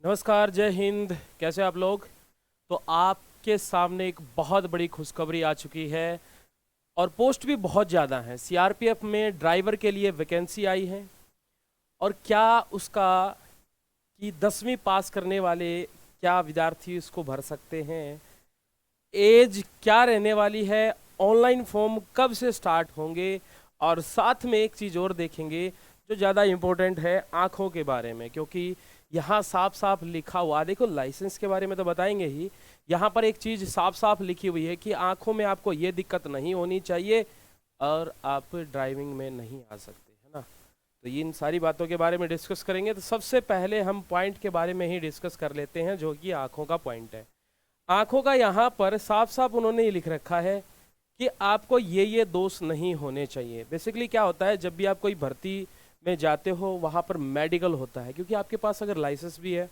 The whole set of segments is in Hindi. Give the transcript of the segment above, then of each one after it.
नमस्कार, जय हिंद। कैसे आप लोग? तो आपके सामने एक बहुत बड़ी खुशखबरी आ चुकी है और पोस्ट भी बहुत ज़्यादा हैं। सीआरपीएफ में ड्राइवर के लिए वैकेंसी आई है। और क्या उसका कि 10वीं पास करने वाले क्या विद्यार्थी उसको भर सकते हैं, एज क्या रहने वाली है, ऑनलाइन फॉर्म कब से स्टार्ट होंगे, और साथ में एक चीज़ और देखेंगे जो ज़्यादा इम्पोर्टेंट है आँखों के बारे में। क्योंकि यहाँ साफ साफ लिखा हुआ, देखो लाइसेंस के बारे में तो बताएंगे ही, यहाँ पर एक चीज़ साफ साफ लिखी हुई है कि आँखों में आपको ये दिक्कत नहीं होनी चाहिए और आप ड्राइविंग में नहीं आ सकते, है ना। तो इन सारी बातों के बारे में डिस्कस करेंगे। तो सबसे पहले हम पॉइंट के बारे में ही डिस्कस कर लेते हैं, जो कि आँखों का पॉइंट है। आँखों का यहाँ पर साफ साफ उन्होंने ये लिख रखा है कि आपको ये दोष नहीं होने चाहिए। बेसिकली क्या होता है, जब भी आप कोई भर्ती में जाते हो वहाँ पर मेडिकल होता है, क्योंकि आपके पास अगर लाइसेंस भी है,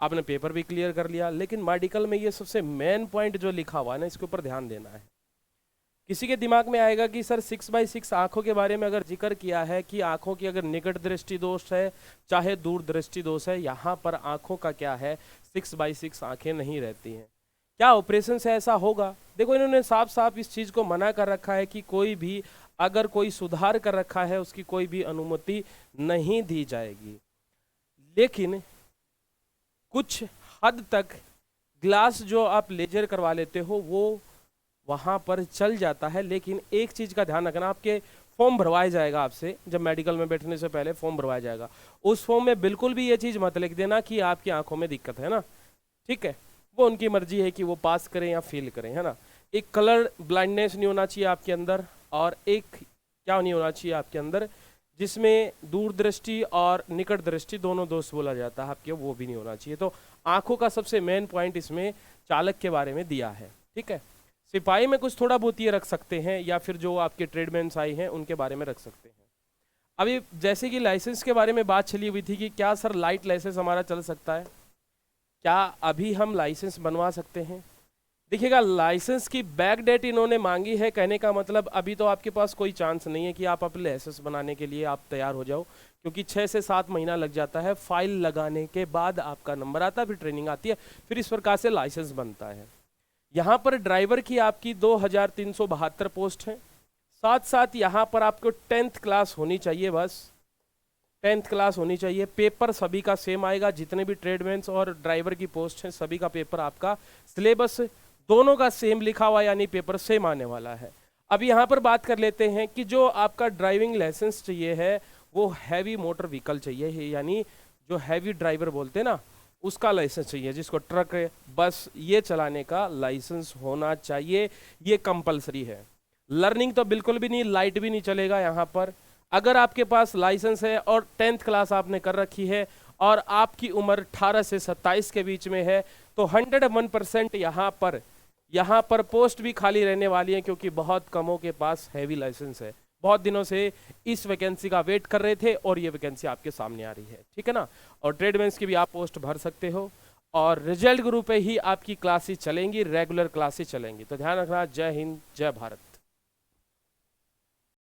आपने पेपर भी क्लियर कर लिया, लेकिन मेडिकल में ये सबसे मेन पॉइंट जो लिखा हुआ है ना, इसके ऊपर ध्यान देना है। किसी के दिमाग में आएगा कि सर 6x6 आंखों के बारे में अगर जिक्र किया है कि आंखों की अगर निकट दृष्टि दोष है चाहे दूर दृष्टि दोष है, यहाँ पर आंखों का क्या है, 6x6 आंखें नहीं रहती हैं। क्या ऑपरेशन से ऐसा होगा? देखो इन्होंने साफ साफ इस चीज़ को मना कर रखा है कि कोई भी अगर कोई सुधार कर रखा है उसकी कोई भी अनुमति नहीं दी जाएगी। लेकिन कुछ हद तक ग्लास जो आप लेजर करवा लेते हो वो वहाँ पर चल जाता है। लेकिन एक चीज़ का ध्यान रखना, आपके फॉर्म भरवाया जाएगा आपसे, जब मेडिकल में बैठने से पहले फॉर्म भरवाया जाएगा, उस फॉर्म में बिल्कुल भी ये चीज़ मत लिख देना कि आपकी आंखों में दिक्कत है ना, ठीक है। वो उनकी मर्जी है कि वो पास करें या फेल करें, है ना। एक कलर ब्लाइंडनेस नहीं होना चाहिए आपके अंदर, और एक क्या नहीं होना चाहिए आपके अंदर, जिसमें दूरदृष्टि और निकट दृष्टि दोनों दोष बोला जाता है आपके, वो भी नहीं होना चाहिए। तो आंखों का सबसे मेन पॉइंट इसमें चालक के बारे में दिया है, ठीक है। सिपाही में कुछ थोड़ा बहुत ये रख सकते हैं, या फिर जो आपके ट्रेडमैन्स आए हैं उनके बारे में रख सकते हैं। अभी जैसे कि लाइसेंस के बारे में बात चली हुई थी कि क्या सर लाइट लाइसेंस हमारा चल सकता है, क्या अभी हम लाइसेंस बनवा सकते हैं? देखिएगा, लाइसेंस की बैक डेट इन्होंने मांगी है, कहने का मतलब अभी तो आपके पास कोई चांस नहीं है कि आप अपने लाइसेंस बनाने के लिए आप तैयार हो जाओ, क्योंकि 6 से 7 महीना लग जाता है। फाइल लगाने के बाद आपका नंबर आता है, फिर ट्रेनिंग आती है, फिर इस प्रकार से लाइसेंस बनता है। यहाँ पर ड्राइवर की आपकी 2372 पोस्ट है। साथ साथ यहाँ पर आपको 10th क्लास होनी चाहिए, बस 10th क्लास होनी चाहिए। पेपर सभी का सेम आएगा, जितने भी ट्रेडमैन्स और ड्राइवर की पोस्ट हैं सभी का पेपर आपका, सिलेबस दोनों का सेम लिखा हुआ, यानी पेपर सेम आने वाला है। अब यहाँ पर बात कर लेते हैं कि जो आपका ड्राइविंग लाइसेंस चाहिए है वो हैवी मोटर व्हीकल चाहिए है, यानी जो हैवी ड्राइवर बोलते हैं ना, उसका लाइसेंस चाहिए, जिसको ट्रक बस ये चलाने का लाइसेंस होना चाहिए, ये कंपलसरी है। लर्निंग तो बिल्कुल भी नहीं, लाइट भी नहीं चलेगा यहाँ पर। अगर आपके पास लाइसेंस है और 10th क्लास आपने कर रखी है और आपकी उम्र 18 से 27 के बीच में है, तो 101% यहाँ पर पोस्ट भी खाली रहने वाली है, क्योंकि बहुत कमों के पास हैवी लाइसेंस है। बहुत दिनों से इस वैकेंसी का वेट कर रहे थे और ये वैकेंसी आपके सामने आ रही है, ठीक है ना। और ट्रेडमैन्स की भी आप पोस्ट भर सकते हो, और रिजल्ट ग्रुप पे ही आपकी क्लासेस चलेंगी, रेगुलर क्लासेस चलेंगी। तो ध्यान रखना। जय हिंद, जय भारत।